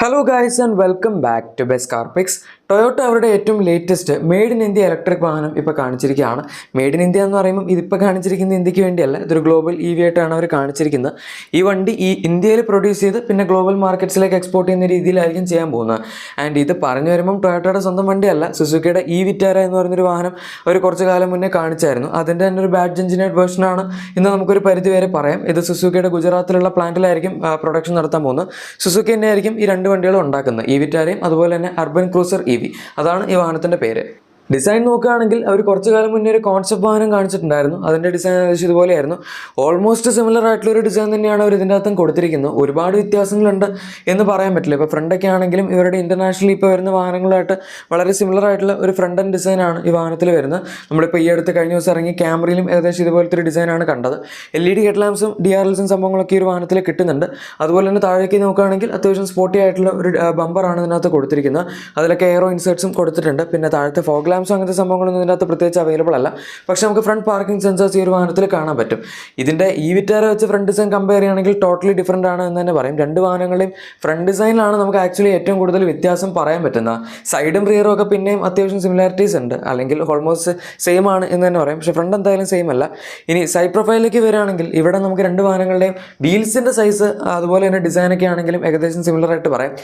Hello guys and welcome back to best car picks. Toyota അവരുടെ ഏറ്റവും latest made in India electric വാഹനം ഇപ്പോൾ കാണിച്ചിരിക്കുകയാണ്. Made in India എന്ന് പറയുമ്പോൾ ഇതിപ്പോൾ കാണിച്ചിരിക്കുന്നത് ഇന്ത്യക്ക് വേണ്ടിയല്ല, ഇതൊരു ഗ്ലോബൽ EV ആയിട്ടാണ് അവർ കാണിച്ചിരിക്കുന്നത്. ഈ വണ്ടി ഈ ഇന്ത്യയിൽ പ്രൊഡ്യൂസ് ചെയ്ത് പിന്നെ ഗ്ലോബൽ മാർക്കറ്റ്സിലേക്ക് എക്സ്പോർട്ട് ചെയ്യുന്ന രീതിയിലായിരിക്കും ചെയ്യാൻ പോകുന്നത്. ആൻഡ് ഇത് പറഞ്ഞു വരുമ്പം ടൊയോട്ടയുടെ സ്വന്തം വണ്ടിയല്ല, സുസുക്കിയുടെ വിറ്റാര എന്ന് പറയുന്നൊരു വാഹനം ഒരു കുറച്ച് കാലം മുന്നേ കാണിച്ചായിരുന്നു. അതിൻ്റെ തന്നെ ഒരു ബാഡ്ജ് എഞ്ചിനേർഡ് വേർഷനാണ് ഇന്ന് നമുക്കൊരു പരിധി വരെ പറയാം. ഇത് സുസുക്കിയുടെ ഗുജറാത്തിലുള്ള പ്ലാന്റിലായിരിക്കും പ്രൊഡക്ഷൻ നടത്താൻ പോകുന്നത്. സുസുക്കി തന്നെ ആയിരിക്കും ഈ രണ്ട് വണ്ടികളും ഉണ്ടാക്കുന്നത്, വിറ്റാരയും അതുപോലെ തന്നെ അർബൻ ക്രൂസർ EV. അതാണ് ഈ വാഹനത്തിൻ്റെ പേര്. ഡിസൈൻ നോക്കുകയാണെങ്കിൽ അവർ കുറച്ച് കാലം മുന്നേ ഒരു കോൺസെപ്റ്റ് വാഹനം കാണിച്ചിട്ടുണ്ടായിരുന്നു. അതിൻ്റെ ഡിസൈൻ ഏകദേശം ഇതുപോലെയായിരുന്നു. ഓൾമോസ്റ്റ് സിമിലർ ആയിട്ടുള്ളൊരു ഡിസൈൻ തന്നെയാണ് അവർ ഇതിൻ്റെ അകത്തും കൊടുത്തിരിക്കുന്നത്. ഒരുപാട് വ്യത്യാസങ്ങളുണ്ട് എന്ന് പറയാൻ പറ്റില്ല. ഇപ്പോൾ ഫ്രണ്ടൊക്കെ ആണെങ്കിലും ഇവരുടെ ഇൻ്റർനാഷണലി ഇപ്പോൾ വരുന്ന വാഹനങ്ങളായിട്ട് വളരെ സിമിലർ ആയിട്ടുള്ള ഒരു ഫ്രണ്ട് ആൻഡ് ഡിസൈനാണ് ഈ വാഹനത്തിൽ വരുന്നത്. നമ്മളിപ്പോൾ ഈ അടുത്ത് കഴിഞ്ഞ ദിവസം ഇറങ്ങി ക്യാമറയിലും ഏകദേശം ഇതുപോലത്തെ ഒരു ഡിസൈനാണ് കണ്ടത്. LED ഹെഡ്ലാമ്പ്സും DRLസും സംഭവങ്ങളൊക്കെ ഈ ഒരു വാഹനത്തിൽ കിട്ടുന്നുണ്ട്. അതുപോലെ തന്നെ താഴേക്ക് നോക്കുകയാണെങ്കിൽ അത്യാവശ്യം സ്പോർട്ടി ആയിട്ടുള്ള ഒരു ബമ്പറാണ് ഇതിനകത്ത് കൊടുത്തിരിക്കുന്നത്. അതിലൊക്കെ എയറോ ഇൻസേർട്സും കൊടുത്തിട്ടുണ്ട്. പിന്നെ താഴത്തെ ഫോഗ് ലാംപ്സും അങ്ങനത്തെ സംഭവങ്ങളൊന്നും ഇതിനകത്ത് പ്രത്യേകിച്ച് അവൈലബിൾ അല്ല. പക്ഷേ നമുക്ക് ഫ്രണ്ട് പാർക്കിംഗ് സെൻസേഴ്സ് ഈ ഒരു വാഹനത്തിൽ കാണാൻ പറ്റും. ഇതിൻ്റെ വിറ്റാര വെച്ച് ഫ്രണ്ട് ഡിസൈൻ കമ്പയർ ചെയ്യുകയാണെങ്കിൽ ടോട്ടലി ഡിഫറൻ്റ് ആണ് എന്ന് തന്നെ പറയും. രണ്ട് വാഹനങ്ങളുടെയും ഫ്രണ്ട് ഡിസൈനിലാണ് നമുക്ക് ആക്ച്വലി ഏറ്റവും കൂടുതൽ വ്യത്യാസം പറയാൻ പറ്റുന്നത്. സൈഡും റിയറും ഒക്കെ പിന്നെയും അത്യാവശ്യം സിമിലാരിറ്റീസ് ഉണ്ട്, അല്ലെങ്കിൽ ഓൾമോസ്റ്റ് സെയിം ആണ് എന്ന് തന്നെ പറയും. പക്ഷേ ഫ്രണ്ട് എന്തായാലും സെയിം അല്ല. ഇനി സൈഡ് പ്രൊഫൈലിലേക്ക് വരികയാണെങ്കിൽ ഇവിടെ നമുക്ക് രണ്ട് വാഹനങ്ങളുടെയും വീൽസിൻ്റെ സൈസ് അതുപോലെ തന്നെ ഡിസൈനൊക്കെ ആണെങ്കിലും ഏകദേശം സിമിലർ ആയിട്ട് പറയാം.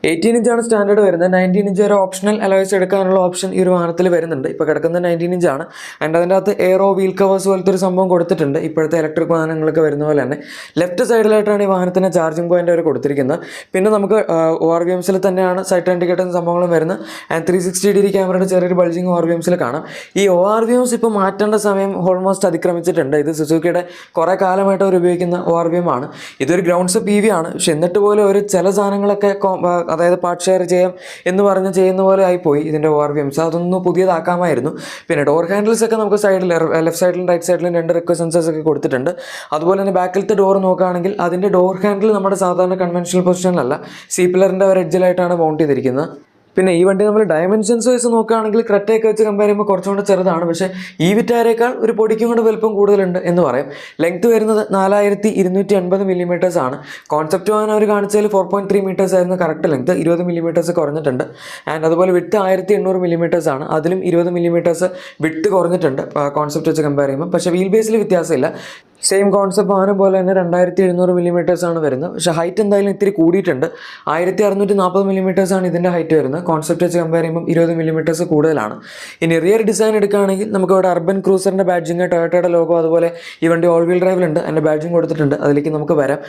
18 ഇഞ്ചാണ് സ്റ്റാൻഡേർഡ് വരുന്നത്. 19 ഇഞ്ച് വരെ ഓപ്ഷണൽ അലോയ്സ് എടുക്കാനുള്ള ഓപ്ഷൻ ഈ ഒരു വാഹനത്തിൽ വരുന്നുണ്ട്. ഇപ്പോൾ കിടക്കുന്നത് 19 ഇഞ്ചാണ്. ആൻഡ് അതിൻ്റെ അകത്ത് എയറോ വീൽ കവേഴ്സ് പോലത്തെ ഒരു സംഭവം കൊടുത്തിട്ടുണ്ട്, ഇപ്പോഴത്തെ ഇലക്ട്രിക് വാഹനങ്ങളൊക്കെ വരുന്ന പോലെ തന്നെ. ലെഫ്റ്റ് സൈഡിലായിട്ടാണ് ഈ വാഹനത്തിന് ചാർജിങ് പോയിന്റ് അവർ കൊടുത്തിരിക്കുന്നത്. പിന്നെ നമുക്ക് ORVMസിൽ തന്നെയാണ് സൈഡ് ഇൻഡിക്കേറ്റർ സംഭവങ്ങളും വരുന്നത്. ആൻഡ് 360 ക്യാമറയുടെ ചെറിയൊരു ബൾജിങ് ORVMസിൽ കാണാം. ഈ ORVMs ഇപ്പോൾ മാറ്റേണ്ട സമയം ഓൾമോസ്റ്റ് അതിക്രമിച്ചിട്ടുണ്ട്. ഇത് സുസുക്കിയുടെ കുറേ കാലമായിട്ട് അവർ ഉപയോഗിക്കുന്ന ORVM ആണ്. ഇതൊരു ഗ്രൗണ്ട് സ്റ്റെപ്പ് EV ആണ്. പക്ഷെ എന്നിട്ട് പോലും ഒരു ചില സാധനങ്ങളൊക്കെ അതായത് പാർട്ട് ഷെയർ ചെയ്യാം എന്ന് പറഞ്ഞ് ചെയ്യുന്ന പോലെ ആയിപ്പോയി ഇതിൻ്റെ ORVMs. അതൊന്ന് പുതിയതാക്കാമായിരുന്നു. പിന്നെ ഡോർ ഹാൻഡിൽസ് ഒക്കെ നമുക്ക് സൈഡിൽ ലെഫ്റ്റ് സൈഡിലും റൈറ്റ് സൈഡിലും രണ്ട് റിക്വസ്റ്റ് സെൻസേഴ്സ് ഒക്കെ കൊടുത്തിട്ടുണ്ട്. അതുപോലെ തന്നെ ബാക്കിലത്തെ ഡോർ നോക്കുകയാണെങ്കിൽ അതിൻ്റെ ഡോർ ഹാൻഡിൽ നമ്മുടെ സാധാരണ കൺവെൻഷണൽ പൊസിഷനിലല്ല, സി പില്ലറിൻ്റെ ഒരു എഡ്ജിലായിട്ടാണ് മൗണ്ട് ചെയ്തിരിക്കുന്നത്. പിന്നെ ഈ വണ്ടി നമ്മൾ ഡയമെൻഷൻസ് വൈസ് നോക്കുകയാണെങ്കിൽ ക്രെറ്റയൊക്കെ വെച്ച് കമ്പയർ ചെയ്യുമ്പോൾ കുറച്ചുകൂടെ ചെറുതാണ്. പക്ഷേ വിറ്റാരയേക്കാൾ ഒരു പൊടിക്കും കൂടെ വലുപ്പം കൂടുതലുണ്ട് എന്ന് പറയും. ലെങ്ത് വരുന്നത് 4250 മില്ലിമീറ്റേഴ്സ് ആണ്. കോൺസെപ്റ്റ് വാഹനം അവർ കാണിച്ചതിൽ 4.3 മീറ്റേഴ്സ് ആയിരുന്നു കറക്റ്റ് ലെങ്ത്, 20 മില്ലിമീറ്റേഴ്സ് കുറഞ്ഞിട്ടുണ്ട്. ആൻഡ് അതുപോലെ വിട്ട് 1800 മില്ലിമീറ്റേഴ്സ് ആണ്, അതിലും 20 മില്ലിമീറ്റേഴ്സ് വിട്ട് കുറഞ്ഞിട്ടുണ്ട് കോൺസെപ്റ്റ് വെച്ച് കമ്പയർ ചെയ്യുമ്പോൾ. പക്ഷേ വീൽ ബേസിൽ വ്യത്യാസമില്ല. സെയിം കോൺസെപ്റ്റ് വാഹനം പോലെ തന്നെ 2700 മില്ലിമീറ്റേഴ്സ് ആണ് വരുന്നത്. പക്ഷേ ഹൈറ്റ് എന്തായാലും ഇത്തിരി കൂടിയിട്ടുണ്ട്. 1640 മില്ലിമീറ്റേഴ്സ് ആണ് ഇതിൻ്റെ ഹൈറ്റ് വരുന്നത്. കോൺസെപ്റ്റ് വെച്ച് കമ്പയർ ചെയ്യുമ്പോൾ 20 മില്ലിമീറ്റേഴ്സ് കൂടുതലാണ്. ഇനി റിയർ ഡിസൈൻ എടുക്കുകയാണെങ്കിൽ നമുക്ക് ഇവിടെ അർബൻ ക്രൂസറിൻ്റെ ബാഡ്ജിങ്, ടൊയോട്ടയുടെ ലോഗോ, അതുപോലെ ഈ വണ്ടി ഓൾ വീൽ ഡ്രൈവിലുണ്ട്, അതിൻ്റെ ബാഡ്ജിങ് കൊടുത്തിട്ടുണ്ട്. അതിലേക്ക് നമുക്ക് വരാം.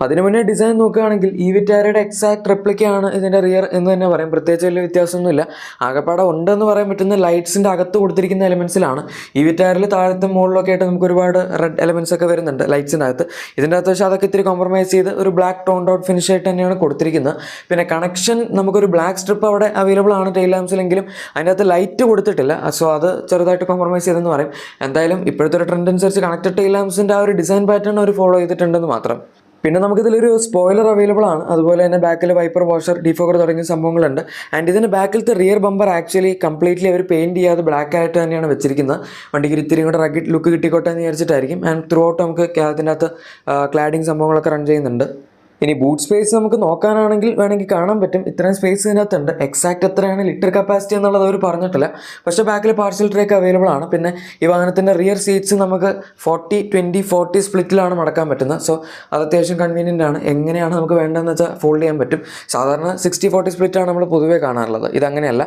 അതിന് മുന്നേ ഡിസൈൻ നോക്കുകയാണെങ്കിൽ വിറ്റാരയുടെ എക്സാക്ട് റെപ്ലിക്കയാണ് ഇതിൻ്റെ റിയർ എന്ന് തന്നെ പറയും. പ്രത്യേകിച്ച് വലിയ വ്യത്യാസമൊന്നുമില്ല. ആകെപ്പാടെ ഉണ്ടെന്ന് പറയാൻ പറ്റുന്ന ലൈറ്റ്സിൻ്റെ അകത്ത് കൊടുത്തിരിക്കുന്ന എലമെൻസിലാണ്. വിറ്റാരിൽ താഴത്തെ മുകളിലൊക്കെ ആയിട്ട് നമുക്ക് ഒരുപാട് റെഡ് എലമെൻസ് ഒക്കെ വരുന്നുണ്ട് ലൈറ്റ്സിൻ്റെ അകത്ത്. ഇതിൻ്റെ അകത്ത് പക്ഷേ അതൊക്കെ ഇത്തിരി കോംപ്രമൈസ് ചെയ്ത് ഒരു ബ്ലാക്ക് ടോൺഡ് ഔട്ട് ഫിനിഷ് ആയിട്ട് തന്നെയാണ് കൊടുത്തിരിക്കുന്നത്. പിന്നെ കണക്ഷൻ നമുക്കൊരു ബ്ലാക്ക് സ്ട്രിപ്പ് അവിടെ അവൈലബിൾ ആണ് ടെയിൽ ലാംപ്സിലെങ്കിലും അതിൻ്റെ അകത്ത് ലൈറ്റ് കൊടുത്തിട്ടില്ല. സോ അത് ചെറുതായിട്ട് കോംപ്രമൈസ് ചെയ്തെന്ന് പറയും. എന്തായാലും ഇപ്പോഴത്തെ ഒരു ട്രെൻഡ് അനുസരിച്ച് കണക്റ്റഡ് ടെയിൽ ലാംപ്സിൻ്റെ ആ ഒരു ഡിസൈൻ പാറ്റേൺ അവർ ഫോളോ ചെയ്തിട്ടുണ്ടെന്ന് മാത്രം. പിന്നെ നമുക്കിതിലൊരു സ്പോയിലർ അവൈലബിൾ ആണ്. അതുപോലെ തന്നെ ബാക്കിൽ വൈപ്പർ വാഷർ, ഡിഫോഗർ തുടങ്ങിയ സംഭവങ്ങളുണ്ട്. ആൻഡ് ഇതിൻ്റെ ബാക്കിലത്തെ റിയർ ബമ്പർ ആക്ച്വലി കംപ്ലീറ്റ്ലി അവർ പെയിൻറ്റ് ചെയ്യാതെ ബ്ലാക്ക് ആയിട്ട് തന്നെയാണ് വെച്ചിരിക്കുന്നത്. വണ്ടിക്ക് ഇത്തിരി കൂടെ റഗിഡ് ലുക്ക് കിട്ടിക്കോട്ടെ എന്ന് വിചാരിച്ചിട്ടായിരിക്കും. ആൻഡ് ത്രൂ ഔട്ട് നമുക്ക് അതിൻ്റെ അകത്ത് ക്ലാഡിങ് സംഭവങ്ങളൊക്കെ റൺ ചെയ്യുന്നുണ്ട്. ഇനി ബൂട്ട് സ്പേസ് നമുക്ക് നോക്കാനാണെങ്കിൽ വേണമെങ്കിൽ കാണാൻ പറ്റും, ഇത്രയും സ്പേസ് ഇതിനകത്തുണ്ട്. എക്സാക്ട് എത്രയാണ് ലിറ്റർ കപ്പാസിറ്റി എന്നുള്ളത് അവർ പറഞ്ഞിട്ടില്ല. പക്ഷേ ബാക്കിൽ പാർസൽ ട്രേ ഒക്കെ അവൈലബിൾ ആണ്. പിന്നെ ഈ വാഹനത്തിൻ്റെ റിയർ സീറ്റ്സ് നമുക്ക് 40-20-40 സ്പ്ലിറ്റിലാണ് മടക്കാൻ പറ്റുന്നത്. സോ അത് അത്യാവശ്യം കൺവീനിയൻ്റ് ആണ്. എങ്ങനെയാണ് നമുക്ക് വേണ്ടതെന്ന് വെച്ചാൽ ഫോൾഡ് ചെയ്യാൻ പറ്റും. സാധാരണ 60-40 സ്പ്ലിറ്റാണ് നമ്മൾ പൊതുവേ കാണാറുള്ളത്, ഇതങ്ങനെയല്ല.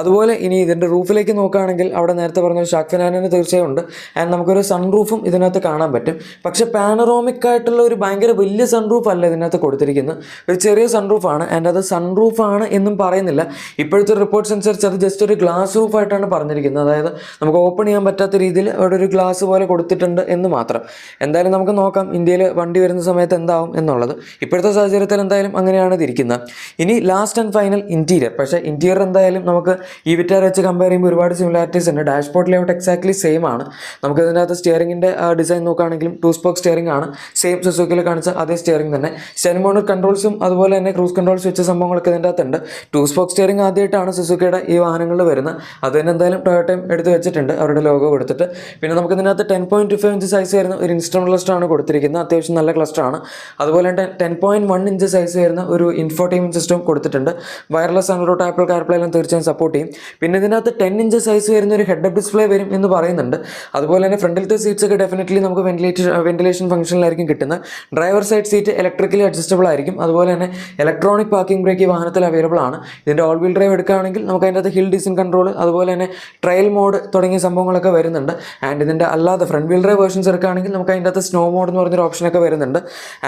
അതുപോലെ ഇനി ഇതിൻ്റെ റൂഫിലേക്ക് നോക്കുകയാണെങ്കിൽ അവിടെ നേരത്തെ പറഞ്ഞ ഷാർക്ക് ഫിനാനിന് തീർച്ചയായും ഉണ്ട്. ആൻഡ് നമുക്കൊരു സൺ റൂഫും ഇതിനകത്ത് കാണാൻ പറ്റും. പക്ഷേ പാനറോമിക് ആയിട്ടുള്ള ഒരു ഭയങ്കര വലിയ സൺ റൂഫ് അല്ല ഇതിനകത്ത് കൊടുത്തിരിക്കുന്നത്. ഒരു ചെറിയ സൺറൂഫാണ്. ആൻഡ് അത് സൺറൂഫാണ് എന്നും പറയുന്നില്ല. ഇപ്പോഴത്തെ റിപ്പോർട്ട്സ് അനുസരിച്ച് അത് ജസ്റ്റ് ഒരു ഗ്ലാസ് റൂഫായിട്ടാണ് പറഞ്ഞിരിക്കുന്നത്. അതായത് നമുക്ക് ഓപ്പൺ ചെയ്യാൻ പറ്റാത്ത രീതിയിൽ അവിടെ ഒരു ഗ്ലാസ് പോലെ കൊടുത്തിട്ടുണ്ട് എന്ന് മാത്രം. എന്തായാലും നമുക്ക് നോക്കാം ഇന്ത്യയിൽ വണ്ടി വരുന്ന സമയത്ത് എന്താവും എന്നുള്ളത്. ഇപ്പോഴത്തെ സാഹചര്യത്തിൽ എന്തായാലും അങ്ങനെയാണ് ഇതിരിക്കുന്നത്. ഇനി ലാസ്റ്റ് ആൻഡ് ഫൈനൽ ഇൻറ്റീരിയർ. പക്ഷേ ഇൻറ്റീരിയർ എന്തായാലും നമുക്ക് വിറ്റാര വെച്ച് കമ്പയർ ചെയ്യുമ്പോൾ ഒരുപാട് സിമിലാരിറ്റീസ് ഉണ്ട്. ഡാഷ്ബോർഡ് ലേഔട്ട് എക്സാക്ട്ലി സെയിം ആണ്. നമുക്ക് ഇതിനകത്ത് സ്റ്റിയറിംഗിൻ്റെ ഡിസൈൻ നോക്കുകയാണെങ്കിലും 2 സ്പോക്ക് സ്റ്റിയറിംഗ് ആണ്. സെയിം സുസുക്കിയിൽ കാണിച്ച അതേ സ്റ്റിയറിംഗ് തന്നെ. സ്റ്റെയറിംഗ് മോണർ കൺട്രോൾസും അതുപോലെ തന്നെ ക്രൂസ് കൺട്രോൾസ് വെച്ച സംഭവങ്ങളൊക്കെ ഇതിൻ്റെ അകത്തുണ്ട്. 2 സ്പോക്ക് സ്റ്റിയറിംഗ് ആദ്യമായിട്ടാണ് സുസുക്കിയുടെ ഈ വാഹനങ്ങളിൽ വരുന്നത്. അത് തന്നെ എന്തായാലും ടൊയോട്ടയും എടുത്ത് വെച്ചിട്ടുണ്ട് അവരുടെ ലോഗോ കൊടുത്തിട്ട്. പിന്നെ നമുക്ക് ഇതിനകത്ത് 10.25 ഇഞ്ച് സൈസ് വരുന്ന ഒരു ഇൻസ്ട്രുമെന്റ് ക്ലസ്റ്ററാണ് കൊടുത്തിരിക്കുന്നത്. അത്യാവശ്യം നല്ല ക്ലസ്റ്ററാണ്. അതുപോലെ തന്നെ 10.1 ഇഞ്ച് സൈസ് വരുന്ന ഒരു ഇൻഫോർടൈൻമെന്റ് സിസ്റ്റം കൊടുത്തിട്ടുണ്ട്. വയർലെസ് ആൻഡ്രോയിഡ് ആപ്പിൾ കാർപ്ലേ എല്ലാം തീർച്ചയായും സപ്പോർട്ട് ചെയ്യും. പിന്നെ ഇതിനകത്ത് 10 ഇഞ്ച് സൈസ് വരുന്ന ഒരു ഹെഡ് അപ്പ് ഡിസ്പ്ലേ വരും എന്ന് പറയുന്നുണ്ട്. അതുപോലെ തന്നെ ഫ്രണ്ടിലത്തെ സീറ്റ്സ് ഒക്കെ ഡെഫിനറ്റ്ലി നമുക്ക് വെന്റിലേഷൻ ഫംഗ്ഷനിലായിരിക്കും കിട്ടുന്നത്. Driver side seat electrically adjustable ആയിരിക്കും. അതുപോലെ തന്നെ ഇലക്ട്രോണിക് പാർക്കിംഗ് ബ്രേക്ക് ഈ വാഹനത്തിൽ അവൈലബിൾ ആണ്. ഇതിൻ്റെ ഓൾ വീൽ ഡ്രൈവ് എടുക്കുകയാണെങ്കിൽ നമുക്ക് അതിൻ്റെ അകത്ത് ഹിൽ ഡിസൻ കൺട്രോൾ അതുപോലെ തന്നെ ട്രയൽ മോഡ് തുടങ്ങിയ സംഭവങ്ങളൊക്കെ വരുന്നുണ്ട്. ആൻഡ് ഇതിൻ്റെ അല്ലാതെ ഫ്രണ്ട് വീൽ ഡ്രൈവ് വേർഷൻസ് എടുക്കുകയാണെങ്കിൽ നമുക്ക് അതിൻ്റെ അകത്ത് സ്നോ മോഡ് എന്ന് പറഞ്ഞൊരു ഓപ്ഷനൊക്കെ വരുന്നുണ്ട്.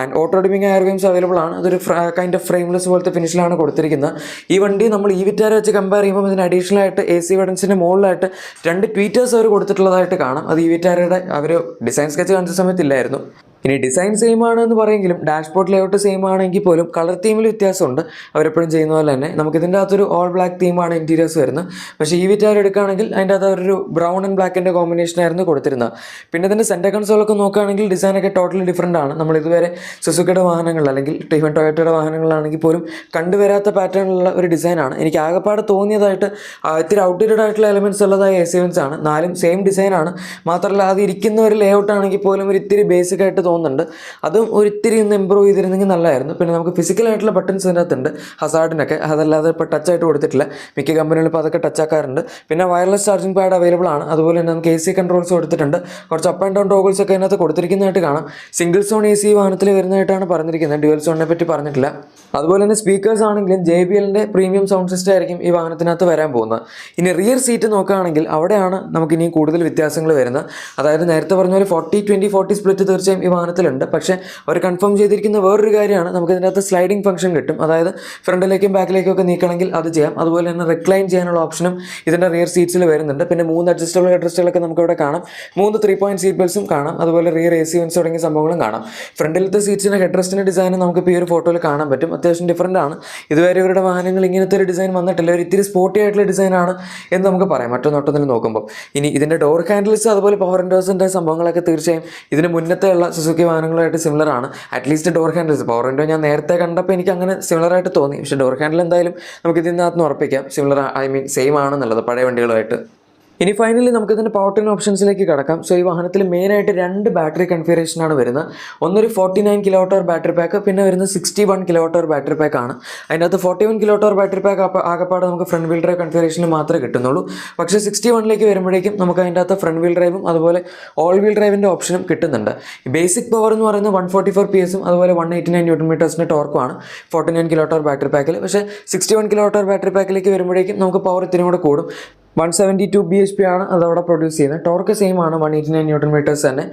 And auto dimming IRVMs available ആണ്. അതൊരു കൈൻഡ് ഓഫ് ഫ്രെയിംലെസ് പോലത്തെ ഫിനിഷിലാണ് കൊടുത്തിരിക്കുന്നത്. ഈ വണ്ടി നമ്മൾ ഈ വിറ്റാര വെച്ച് കമ്പയർ ചെയ്യുമ്പോൾ ഇതിന് അഡീഷണൽ ആയിട്ട് AC ബട്ടൺസിൻ്റെ മുകളിലായിട്ട് 2 ട്വീറ്റേഴ്സ് അവർ കൊടുത്തിട്ടുള്ളതായിട്ട് കാണാം. അത് ഈ വിറ്റാരയുടെ അവർ ഡിസൈൻ സ്കെച്ച് കാണിച്ച സമയത്തില്ലായിരുന്നു. ഇനി ഡിസൈൻ സെയിം ആണ് എന്ന് പറയെങ്കിലും ഡാഷ്ബോർഡ് ലേഔട്ട് സെയിം ആണെങ്കിൽ പോലും കളർ തീമിൽ വ്യത്യാസമുണ്ട്. അവരെപ്പോഴും ചെയ്യുന്ന പോലെ തന്നെ നമുക്കിതിൻ്റെ അകത്തൊരു ഓൾ ബ്ലാക്ക് തീമാണ് ഇൻറ്റീരിയേഴ്സ് വരുന്നത്. പക്ഷേ ഈ വിറ്റാർ എടുക്കുകയാണെങ്കിൽ അതിൻ്റെ അകത്ത് ഒരു ബ്രൗൺ ആൻഡ് ബ്ലാക്കിൻ്റെ കോമ്പിനേഷൻ ആയിരുന്നു കൊടുത്തിരുന്നത്. പിന്നെ ഇതിൻ്റെ സെൻറ്റർ കൺസോളൊക്കെ നോക്കുകയാണെങ്കിൽ ഡിസൈനൊക്കെ ടോട്ടലി ഡിഫറൻ്റ് ആണ്. നമ്മൾ ഇതുവരെ സുസുക്കിയുടെ വാഹനങ്ങളിൽ അല്ലെങ്കിൽ ഈവൻ ടൊയോട്ടയുടെ വാഹനങ്ങളിലാണെങ്കിൽ പോലും കണ്ടുവരാത്ത പാറ്റേണിലുള്ള ഒരു ഡിസൈനാണ്. എനിക്ക് ആകെപ്പാട് തോന്നിയതായിട്ട് ഇത്തിരി ഔട്ട്ഡേറ്റഡ് ആയിട്ടുള്ള എലമെൻറ്റ്സ് ഉള്ളതായ A7s ആണ്. 4ഉം സെയിം ഡിസൈനാണ്. മാത്രമല്ല അത് ഇരിക്കുന്ന ഒരു ലേഔട്ട് ആണെങ്കിൽ പോലും ഒരു ഇത്തിരി ബേസിക് ആയിട്ട് തോന്നുന്നുണ്ട്. അതും ഒരിത്തിരി ഒന്ന് ഇമ്പ്രൂവ് ചെയ്തിരുന്നെങ്കിൽ നല്ലതായിരുന്നു. പിന്നെ നമുക്ക് ഫിസിക്കലായിട്ടുള്ള ബട്ടൺസ് ഇതിനകത്തുണ്ട് ഹസാർഡിനൊക്കെ. അതല്ലാതെ ഇപ്പോൾ ടച്ച് ആയിട്ട് കൊടുത്തിട്ടില്ല. മിക്ക കമ്പനികളും ഇപ്പോൾ അതൊക്കെ ടച്ച് ആക്കാറുണ്ട്. പിന്നെ വയർലെസ് ചാർജിംഗ് പാഡ് അവൈലബിൾ ആണ്. അതുപോലെ തന്നെ നമുക്ക് AC കൺട്രോൾസ് കൊടുത്തിട്ടുണ്ട്. കുറച്ച് അപ്പ് ആൻഡ് ഡൗൺ ടോഗിൾസ് ഒക്കെ അതിനകത്ത് കൊടുത്തിരിക്കുന്നതായിട്ട് കാണാം. സിംഗിൾ സോൺ AC വാഹനത്തിൽ വരുന്നതായിട്ടാണ് പറഞ്ഞിരിക്കുന്നത്. ഡ്യുവൽ സോണിനെ പറ്റി പറഞ്ഞിട്ടില്ല. അതുപോലെ തന്നെ സ്പീക്കേഴ്സ് ആണെങ്കിലും JBLൻ്റെ പ്രീമിയം സൗണ്ട് സിസ്റ്റം ആയിരിക്കും ഈ വാഹനത്തിനകത്ത് വരാൻ പോകുന്നത്. ഇനി റിയർ സീറ്റ് നോക്കുകയാണെങ്കിൽ അവിടെയാണ് നമുക്ക് ഇനിയും കൂടുതൽ വ്യത്യാസങ്ങൾ വരുന്നത്. അതായത് നേരത്തെ പറഞ്ഞ പോലെ 40-20-40 സ്പ്ലിറ്റ് തീർച്ചയായും ഈ വാഹനത്തിലുണ്ട്. പക്ഷേ അവർ കൺഫേം ചെയ്തിരിക്കുന്ന വേറൊരു കാര്യമാണ് നമുക്ക് ഇതിനകത്ത് സ്ലൈഡിംഗ് ഫംഗ്ഷൻ കിട്ടും. അതായത് ഫ്രണ്ടിലേക്കും ബാക്കിലേക്കും ഒക്കെ നീക്കണമെങ്കിൽ അത് ചെയ്യാം. അതുപോലെ തന്നെ റിക്ലൈൻ ചെയ്യാനുള്ള ഓപ്ഷനും ഇതിൻ്റെ റിയർ സീറ്റ്സിൽ വരുന്നുണ്ട്. പിന്നെ 3 അഡ്ജസ്റ്റബിൾ ഹെഡ്റെസ്റ്റുകളൊക്കെ നമുക്ക് ഇവിടെ കാണാം. 3 3-point സീറ്റ് ബെൽറ്റ്സും കാണാം. അതുപോലെ റിയർ AC വെൻസ് തുടങ്ങിയ സംഭവങ്ങളും കാണാം. ഫ്രണ്ടിലത്തെ സീറ്റ്സിൻ്റെ ഹെഡ്റെസ്റ്റിൻ്റെ ഡിസൈൻ നമുക്കിപ്പോൾ ഈ ഒരു ഫോട്ടോയിൽ കാണാൻ പറ്റും. അത്യാവശ്യം ഡിഫറൻ്റ് ആണ്. ഇതുവരെ ഇവരുടെ വാഹനങ്ങൾ ഇങ്ങനത്തെ ഒരു ഡിസൈൻ വന്നിട്ടില്ല. ഒരു ഇത്തിരി സ്പോർട്ടി ആയിട്ടുള്ള ഡിസൈനാണ് എന്ന് നമുക്ക് പറയാം മറ്റൊന്നൊട്ടത്തിൽ നോക്കുമ്പോൾ. ഇനി ഇതിൻ്റെ ഡോർ ഹാൻഡിൽസ് അതുപോലെ പവർ വിൻഡോസിൻ്റെ സംഭവങ്ങളൊക്കെ തീർച്ചയായും ഇതിന് മുന്നത്തെ ഉള്ള സുസുക്കി വാഹനങ്ങളായിട്ട് സിമിലർ ആണ്. At least door handles. Power window ഞാൻ നേരത്തെ കണ്ടപ്പോൾ എനിക്ക് അങ്ങനെ സിമിലർ ആയിട്ട് തോന്നി. പക്ഷേ ഡോർ ഹാൻഡിൽ എന്തായാലും നമുക്ക് ഇതിനകത്ത് നിന്ന് ഉറപ്പിക്കാം സിമിലർ സെയിം ആണെന്നുള്ളത് പഴയ വണ്ടികളുമായിട്ട്. ഇനി ഫൈനലി നമുക്ക് ഇതിൻ്റെ പവർ ട്രെയിൻ ഓപ്ഷൻസിലേക്ക് കടക്കാം. സോ ഈ വാഹനത്തിൽ മെയിനായിട്ട് 2 ബാറ്ററി കൺഫിഗറേഷനാണ് വരുന്നത്. ഒന്നൊരു 49 kWh ബാറ്ററി പാക്ക്, പിന്നെ വരുന്നത് 61 kWh ബാറ്ററി പാക്ക് ആണ്. അതിനകത്ത് 41 kWh ബാറ്ററി പാക്ക് ആകെപ്പാട് നമുക്ക് ഫ്രണ്ട് വീൽ ഡ്രൈവ് കൺഫിഗറേഷനിൽ മാത്രമേ കിട്ടുന്നുള്ളൂ. പക്ഷേ 61ലേക്ക് വരുമ്പോഴേക്കും നമുക്ക് അതിൻ്റെ അകത്ത് ഫ്രണ്ട് വീൽ ഡ്രൈവും അതുപോലെ ഓൾ വീൽ ഡ്രൈവിൻ്റെ ഓപ്ഷനും കിട്ടുന്നുണ്ട്. ബേസിക് പവർ എന്ന് പറയുന്നത് 144 PS അതുപോലെ 189 Nm ടോർക്കുമാണ് 49 kWh ബാറ്ററി പാക്കിൽ. പക്ഷേ 61 kWh ബാറ്ററി പാക്കിലേക്ക് വരുമ്പോഴേക്കും നമുക്ക് പവർ ഇത്തിരി കൂടെ കൂടും. 172 bhp ആണ് അതവിടെ പ്രൊഡ്യൂസ് ചെയ്യുന്നത്. ടോർക്ക് സെയിം ആണ് 189 Nm തന്നെ.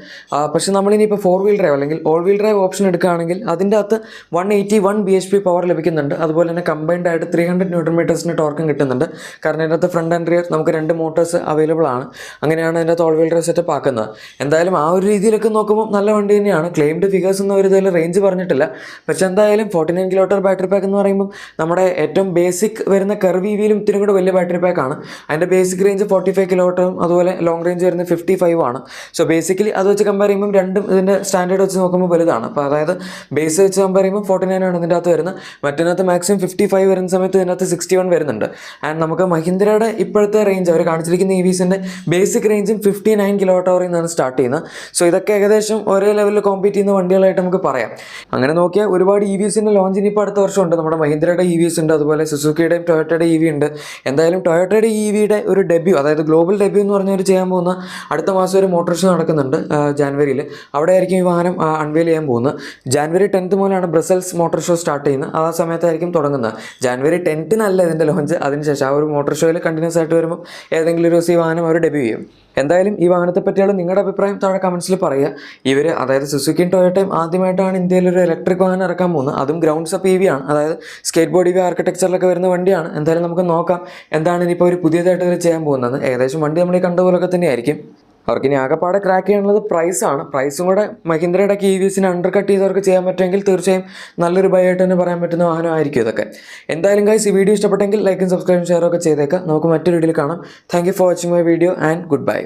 പക്ഷേ നമ്മളിനിപ്പോൾ 4 വീൽ ഡ്രൈവ് അല്ലെങ്കിൽ ഓൾ വീൽ ഡ്രൈവ് ഓപ്ഷൻ എടുക്കുകയാണെങ്കിൽ അതിൻ്റെ അകത്ത് 181 bhp പവർ ലഭിക്കുന്നുണ്ട്. അതുപോലെ തന്നെ കമ്പൈൻഡ് ആയിട്ട് 300 Nm ടോർക്കും കിട്ടുന്നുണ്ട്. കാരണം ഇതിനകത്ത് ഫ്രണ്ട് ആൻഡ് റിയർ നമുക്ക് 2 മോട്ടോഴ്സ് അവൈലബിൾ ആണ്. അങ്ങനെയാണ് അതിനകത്ത് ഓൾ വീൽ ഡ്രൈവ് സെറ്റപ്പ് ആക്കുന്നത്. എന്തായാലും ആ ഒരു രീതിയിലൊക്കെ നോക്കുമ്പോൾ നല്ല വണ്ടി തന്നെയാണ്. ക്ലെയിംഡ് ഫിഗേഴ്സ് ഒന്നും ഒരു ഇതിൽ റേഞ്ച് പറഞ്ഞിട്ടില്ല. പക്ഷേ എന്തായാലും 49 kWh ബാറ്ററി പാക്ക് എന്ന് പറയുമ്പോൾ നമ്മുടെ ഏറ്റവും ബേസിക് വരുന്ന കർവ് EVയിലും ഇത്തിരി കൂടെ വലിയ ബാറ്ററി പാക്കാണ്. അതിൻ്റെ ബേസിക് റേഞ്ച് 45 kWh അതുപോലെ ലോങ് റേഞ്ച് വരുന്നത് 55 ആണ്. സോ ബേസിക്കലി അത് വെച്ച് കമ്പയർ ചെയ്യുമ്പോൾ രണ്ടും ഇതിൻ്റെ സ്റ്റാൻഡേർഡ് വെച്ച് നോക്കുമ്പോൾ വലുതാണ്. അപ്പോൾ അതായത് ബേസ് വെച്ച് കമ്പയർ ചെയ്യുമ്പോൾ 49 ആണ് ഇതിൻ്റെ അകത്ത് വരുന്നത്. മറ്റതിനകത്ത് മാക്സിമം 55 വരുന്ന സമയത്ത് ഇതിനകത്ത് 61 വരുന്നുണ്ട്. ആൻഡ് നമുക്ക് മഹീന്ദ്രയുടെ ഇപ്പോഴത്തെ റേഞ്ച് അവർ കാണിച്ചിരിക്കുന്ന EVസിൻ്റെ ബേസിക് റേഞ്ചും 59 kWh നിന്നാണ് സ്റ്റാർട്ട് ചെയ്യുന്നത്. സോ ഇതൊക്കെ ഏകദേശം ഒരേ ലെവലിൽ കോമ്പീറ്റ് ചെയ്യുന്ന വണ്ടികളായിട്ട് നമുക്ക് പറയാം. അങ്ങനെ നോക്കിയാൽ ഒരുപാട് EVസിൻ്റെ ലോഞ്ച് ഇനിയിപ്പോൾ അടുത്ത വർഷമുണ്ട്. നമ്മുടെ മഹീന്ദ്രയുടെ EVs ഉണ്ട്, അതുപോലെ സുസുക്കിയുടെയും ടൊയോട്ടയുടെ EV ഉണ്ട്. എന്തായാലും ടൊയോട്ടയുടെ EVയുടെ ഒരു ഡെബ്യൂ, അതായത് ഗ്ലോബൽ ഡെബ്യൂ എന്ന് പറഞ്ഞവർ ചെയ്യാൻ പോകുന്ന അടുത്ത മാസം ഒരു മോട്ടോർ ഷോ നടക്കുന്നുണ്ട് ജാനുവരിയിൽ. അവിടെ ആയിരിക്കും ഈ വാഹനം അൺവെയിൽ ചെയ്യാൻ പോകുന്നത്. ജാനുവരി 10th മുതലാണ് ബ്രസൽസ് മോട്ടോർ ഷോ സ്റ്റാർട്ട് ചെയ്യുന്നത്. ആ സമയത്തായിരിക്കും തുടങ്ങുന്നത്. ജാനുവരി 10th ഇതിൻ്റെ ലോഞ്ച്. അതിനുശേഷം ആ ഒരു മോട്ടോർ ഷോയിൽ കണ്ടിന്യൂസ് ആയിട്ട് വരുമ്പോൾ ഏതെങ്കിലും ഒരു ദിവസം ഈ വാഹനം അവർ ഡെബ്യൂ ചെയ്യും. എന്തായാലും ഈ വാഹനത്തെ പറ്റിയുള്ള നിങ്ങളുടെ അഭിപ്രായം താഴെ കമൻസിൽ പറയുക. ഇവർ അതായത് സുസുക്കിയും ടൊയോട്ടയും ആദ്യമായിട്ടാണ് ഇന്ത്യയിൽ ഒരു ഇലക്ട്രിക് വാഹനം ഇറക്കാൻ പോകുന്നത്. അതും ഗ്രൗണ്ട്സ് അപ്പ് EV ആണ്. അതായത് സ്കേറ്റ് ബോർഡ് EV ആർക്കിടെക്ചറിലൊക്കെ വരുന്ന വണ്ടിയാണ്. എന്തായാലും നമുക്ക് നോക്കാം എന്താണ് ഇനിയിപ്പോൾ ഒരു പുതിയതായിട്ട് ഇവർ ചെയ്യാൻ പോകുന്നത്. ഏകദേശം വണ്ടി നമ്മൾ ഈ കണ്ട പോലൊക്കെ തന്നെയായിരിക്കും. അവർക്ക് ഇനി ആകെപ്പാടെ ക്രാക്ക് ചെയ്യാനുള്ളത് പ്രൈസാണ്. പ്രൈസും കൂടെ മഹീന്ദ്രയുടെ EVസിനെ അണ്ടർ കട്ട് ചെയ്തവർക്ക് ചെയ്യാൻ പറ്റുമെങ്കിൽ തീർച്ചയായും നല്ലൊരു ബൈ ആയിട്ട് തന്നെ പറയാൻ പറ്റുന്ന വാഹനമായിരിക്കും ഇതൊക്കെ. എന്തായാലും ഗൈസ് ഈ വീഡിയോ ഇഷ്ടപ്പെട്ടെങ്കിൽ ലൈക്കും സബ്സ്ക്രൈബും ഷെയറും ഒക്കെ ചെയ്തേക്കാം. നമുക്ക് മറ്റൊരു വീഡിയോയിൽ കാണാം. Thank you for watching my video and good bye.